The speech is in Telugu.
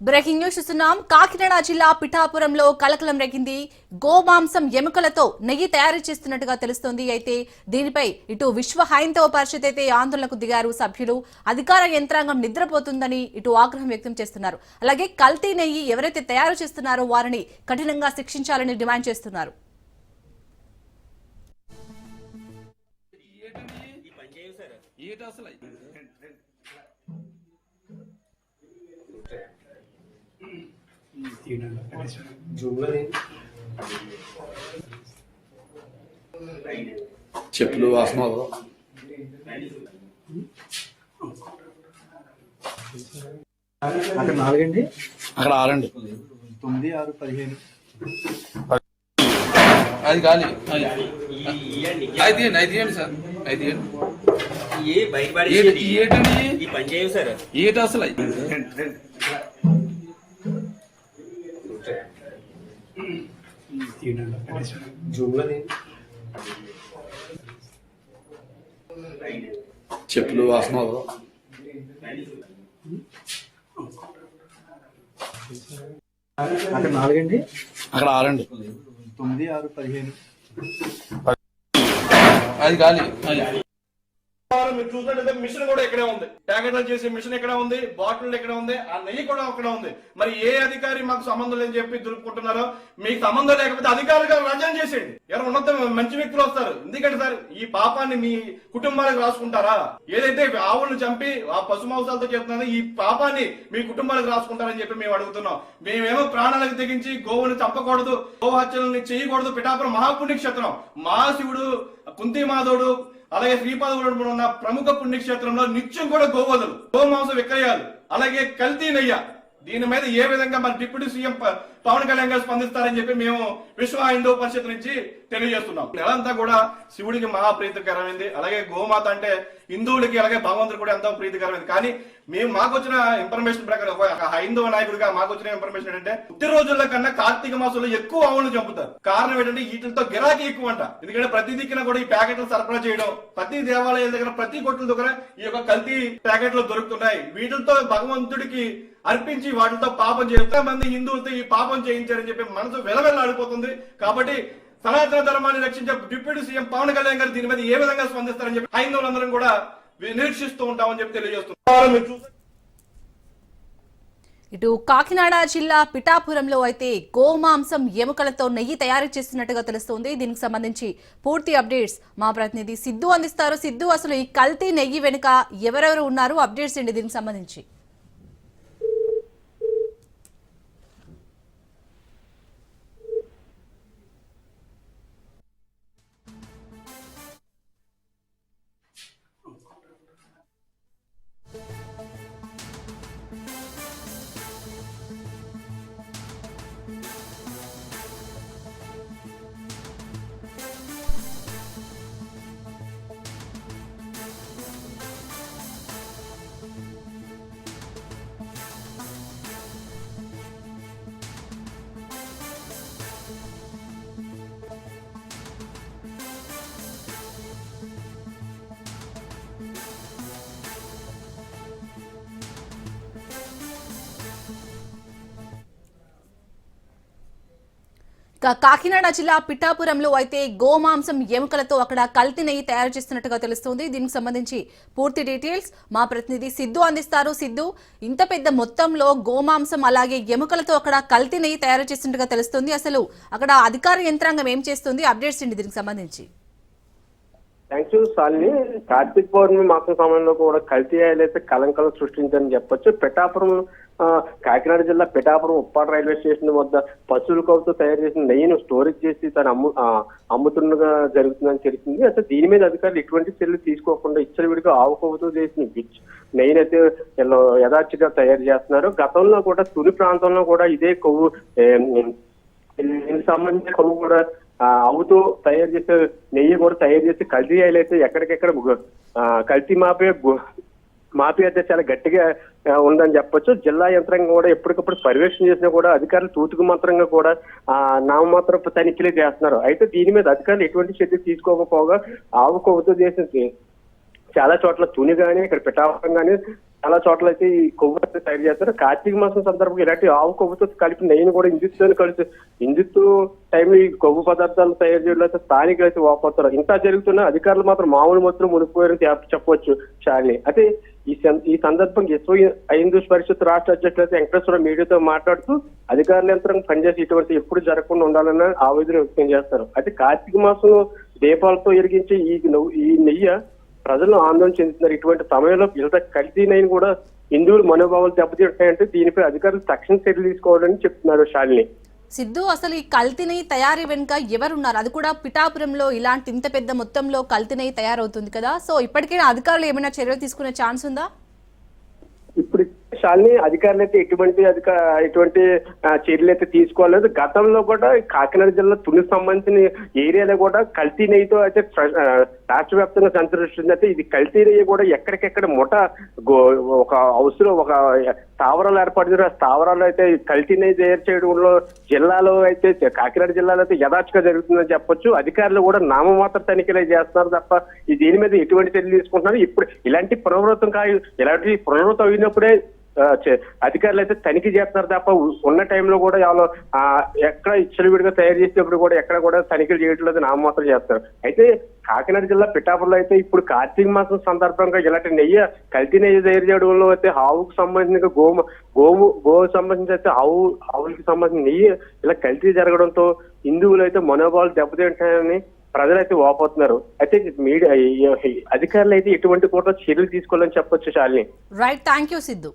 బ్రేకింగ్ న్యూస్ చూస్తున్నాం. కాకినాడ జిల్లా పిఠాపురంలో కలకలం రేగింది. గోమాంసం ఎముకలతో నెయ్యి తయారు చేస్తున్నట్టుగా తెలుస్తోంది. అయితే దీనిపై ఇటు విశ్వ హైందవ పరిషత్ అయితే ఆందోళనకు దిగారు. సభ్యులు అధికార యంత్రాంగం నిద్రపోతుందని ఇటు ఆగ్రహం వ్యక్తం చేస్తున్నారు. అలాగే కల్తీ నెయ్యి ఎవరైతే తయారు చేస్తున్నారో వారిని కఠినంగా శిక్షించాలని డిమాండ్ చేస్తున్నారు. చెప్పులు వాసనలు అక్కడ 4 అండి, అక్కడ 6 అండి, 9, 6, 15. అది ఖాళీ. అది తీయండి సార్, అది తీయండి. ఏటి అసలు చెప్పులు వాసనలు అక్కడ 4 అండి, అక్కడ 6 అండి, 9, 6, 15. అది ఖాళీ. మీరు చూసినట్లయితే మిషన్ కూడా ఇక్కడే ఉంది, ప్యాకెట్లు చేసే మిషన్ ఎక్కడ ఉంది, బాటిల్ ఎక్కడ ఉంది, ఆ నెయ్యి కూడా అక్కడ ఉంది. మరి ఏ అధికారి మాకు సంబంధం లేని చెప్పి దులుపుకుంటున్నారో, మీకు సంబంధం లేకపోతే అధికారులుగా రాజ్యం చేసేయండి. ఎవరు ఉన్నత మంచి వ్యక్తులు వస్తారు. ఎందుకంటే సార్ ఈ పాపాన్ని మీ కుటుంబాలకు రాసుకుంటారా? ఏదైతే ఆవులను చంపి ఆ పశు మాంసాలతో చేస్తున్నారో ఈ పాపాన్ని మీ కుటుంబాలకు రాసుకుంటారని చెప్పి మేము అడుగుతున్నాం. మేమేమో ప్రాణాలకు తెగించి గోవుని చంపకూడదు, గోహత్యలని చేయకూడదు. పిఠాపురం మహాపుణ్యక్షేత్రం, మహాశివుడు కుంతిమాధవుడు అలాగే శ్రీపాదవుడు ఉన్న ప్రముఖ పుణ్యక్షేత్రంలో నిత్యం కూడా గోవధులు, గోమాంస విక్రయాలు, అలాగే కల్తీ నెయ్య. దీని మీద ఏ విధంగా మన డిప్యూటీ సీఎం పవన్ కళ్యాణ్ గారు స్పందిస్తారని చెప్పి మేము విశ్వ హిందూ పరిషత్ నుంచి తెలియజేస్తున్నాం. నెలంతా కూడా శివుడికి మహాప్రీతికరమైంది, అలాగే గోమాత అంటే హిందువులకి అలాగే భగవంతుడు కూడా ఎంతో ప్రీతికరమైంది. కానీ మాకు వచ్చిన ఇన్ఫర్మేషన్ ప్రకారం, ఒక హైందవ నాయకుడిగా మాకు వచ్చిన ఇన్ఫర్మేషన్ ఏంటంటే ఉత్తి రోజుల కన్నా కార్తీక మాసంలో ఎక్కువ ఆవులను చంపుతారు. కారణం ఏంటంటే వీటితో గిరాకీ ఎక్కువ అంట. ఎందుకంటే ప్రతి దిక్కున కూడా ఈ ప్యాకెట్లు సరఫరా చేయడం, ప్రతి దేవాలయాల దగ్గర ప్రతి కొట్ల దగ్గర ఈ యొక్క కల్తీ ప్యాకెట్లు దొరుకుతున్నాయి. వీటితో భగవంతుడికి అర్పించి వాటితో పాపం చేస్తే మంది హిందువులతో ఈ పాపం చేయించారని చెప్పి మనసు వెలవెల్లాడిపోతుంది. కాబట్టి సనాతన ధర్మాన్ని రక్షించే డిప్యూటీ సీఎం పవన్ కళ్యాణ్ గారు దీని మీద ఏ విధంగా స్పందిస్తారని చెప్పి హైందవులందరం కూడా నిరీక్షిస్తూ ఉంటామని చెప్పి తెలియజేస్తున్నాం. ఇటు కాకినాడ జిల్లా పిఠాపురంలో అయితే గోమాంసం ఎముకలతో నెయ్యి తయారు చేస్తున్నట్టుగా తెలుస్తోంది. దీనికి సంబంధించి పూర్తి అప్డేట్స్ మా ప్రతినిధి సిద్ధు అందిస్తారు. సిద్ధు, అసలు ఈ కల్తీ నెయ్యి వెనుక ఎవరెవరు ఉన్నారు, అప్డేట్స్ ఏంటి దీనికి సంబంధించి? కాకినాడ జిల్లా పిఠాపురంలో అయితే గోమాంసం ఎముకలతో అక్కడ కల్తీ నెయ్యి తయారు చేస్తున్నట్టుగా తెలుస్తోంది. దీనికి సంబంధించి పూర్తి డీటెయిల్స్ మా ప్రతినిధి సిద్ధు అందిస్తారు. సిద్ధు, ఇంత పెద్ద మొత్తంలో గోమాంసం అలాగే ఎముకలతో అక్కడ కల్తీ నెయ్యి తయారు చేస్తున్నట్టుగా తెలుస్తోంది. అసలు అక్కడ అధికార యంత్రాంగం ఏం చేస్తుంది, అప్డేట్స్ ఏంటి దీనికి సంబంధించి? థ్యాంక్స్ సాలిని. కార్తీక పౌర్ణమి మాసం సమయంలో కూడా కల్తీ అయితే కలంకలం సృష్టించని చెప్పొచ్చు. పిఠాపురం, కాకినాడ జిల్లా పిఠాపురం ఉప్పాడ రైల్వే స్టేషన్ వద్ద పశువుల కొవ్వుతో తయారు చేసిన నెయ్యిని స్టోరేజ్ చేసి తను అమ్ముతుండగా జరుగుతుందని తెలిసింది. అయితే దీని మీద అధికారులు ఎటువంటి చర్యలు తీసుకోకుండా ఇచ్చలవిడిగా ఆవు కొవ్వుతో చేసిన నెయ్యిని అయితే యథాచిగా తయారు చేస్తున్నారు. గతంలో కూడా తుని ప్రాంతంలో కూడా ఇదే కొవ్వు సంబంధించిన కొవ్వు కూడా ఆవుతో తయారు చేసే నెయ్యి కూడా తయారు చేసి కల్తీ ఆయిల్ అయితే ఎక్కడికెక్కడ కల్తీ మాఫియా అయితే చాలా గట్టిగా ఉందని చెప్పొచ్చు. జిల్లా యంత్రాంగం కూడా ఎప్పటికప్పుడు పర్యవేక్షణ చేసినా కూడా అధికారులు తూతుకు మాత్రంగా కూడా నామమాత్రం తనిఖీలు చేస్తున్నారు. అయితే దీని మీద అధికారులు ఎటువంటి చర్యలు తీసుకోకపోగా ఆవు కొవ్వుతో చేసిన చాలా చోట్ల తుని కానీ ఇక్కడ పిఠాపురం కానీ చాలా చోట్ల అయితే ఈ కొవ్వుతో తయారు చేస్తారు. కార్తీక మాసం సందర్భంగా ఇలాంటి ఆవు కొవ్వుతో కలిపి నెయ్యిని కూడా ఇందుతో కలిసి ఇందుతో టైంలో ఈ కొవ్వు పదార్థాలు తయారు చేయడం అయితే స్థానికులు అయితే వాపోతారు. ఇంత జరుగుతున్న అధికారులు మాత్రం మామూలు మొత్తం మునిగిపోయారని చెప్పవచ్చు శాలిని. అయితే ఈ సందర్భంగా విశ్వ హిందూ పరిషత్ రాష్ట్ర అధ్యక్షులు అయితే వెంకటేశ్వర మీడియాతో మాట్లాడుతూ అధికారుల యంత్రం పనిచేసి ఇటువంటి ఎప్పుడు జరగకుండా ఉండాలని ఆవేదన వ్యక్తం చేస్తారు. అయితే కార్తీక మాసంలో దీపాలతో ఎరిగించే ఈ నెయ్యి ప్రజలు ఆందోళన చెందుతున్నారు. ఇటువంటి సమయంలో ఇంత కల్తీ నెయ్యిని కూడా హిందువులు మనోభావాలు దెబ్బతింటాయంటే దీనిపై అధికారులు తక్షణ చర్యలు తీసుకోవాలని చెప్తున్నారు శాలిని. సిద్ధు, అసలు ఈ కల్తీ నెయ్యి తయారీ వెనుక ఎవరున్నారు? అది కూడా పిఠాపురంలో ఇలాంటి ఇంత పెద్ద మొత్తంలో కల్తీ నెయ్యి తయారవుతుంది కదా. సో ఇప్పటికైనా అధికారులు ఏమైనా చర్యలు తీసుకునే ఛాన్స్ ఉందా? ఇప్పుడు శాలిని అధికారులు అయితే ఎటువంటి చర్యలు అయితే తీసుకోలేదు. గతంలో కూడా కాకినాడ జిల్లా తుని సంబంధించిన ఏరియాలో కూడా కల్తీ నెయ్యితో అయితే రాష్ట్ర వ్యాప్తంగా సంచరిస్తుంది. అయితే ఇది కల్తీ నెయ్యి కూడా ఎక్కడికెక్కడ ఒక హౌస్ లో ఒక స్థావరాలు ఏర్పాటు చేసిన స్థావరాలు అయితే కల్తీ నెయ్యి తయారు చేయడంలో జిల్లాలో అయితే కాకినాడ జిల్లాలో అయితే యథాచిగా జరుగుతుందని చెప్పొచ్చు. అధికారులు కూడా నామమాత్ర తనిఖీలు చేస్తున్నారు తప్ప దీని మీద ఎటువంటి చర్యలు తీసుకుంటున్నారు. ఇప్పుడు ఇలాంటి పునరావృతం అయినప్పుడే అధికారులు అయితే తనిఖీ చేస్తున్నారు తప్ప ఉన్న టైంలో కూడా వాళ్ళు ఎక్కడ ఇచ్చలవిడిగా తయారు చేసేటప్పుడు కూడా ఎక్కడ కూడా తనిఖీలు చేయట్లేదు, నామమాత్రం చేస్తారు. అయితే కాకినాడ జిల్లా పిఠాపురంలో అయితే ఇప్పుడు కార్తీక మాసం సందర్భంగా ఇలాంటి నెయ్యి కల్తీ నెయ్యి తయారు చేయడంలో అయితే ఆవుకు సంబంధించిన గోవు సంబంధించి అయితే ఆవులకి సంబంధించిన నెయ్యి ఇలా కల్తీ జరగడంతో హిందువులు అయితే మనోభావాలు దెబ్బతింటాయని ప్రజలైతే వాపోతున్నారు. అయితే మీడియా అధికారులు అయితే ఎటువంటి కూడా చర్యలు తీసుకోవాలని చెప్పొచ్చు Shalini. Right, thank you Siddhu.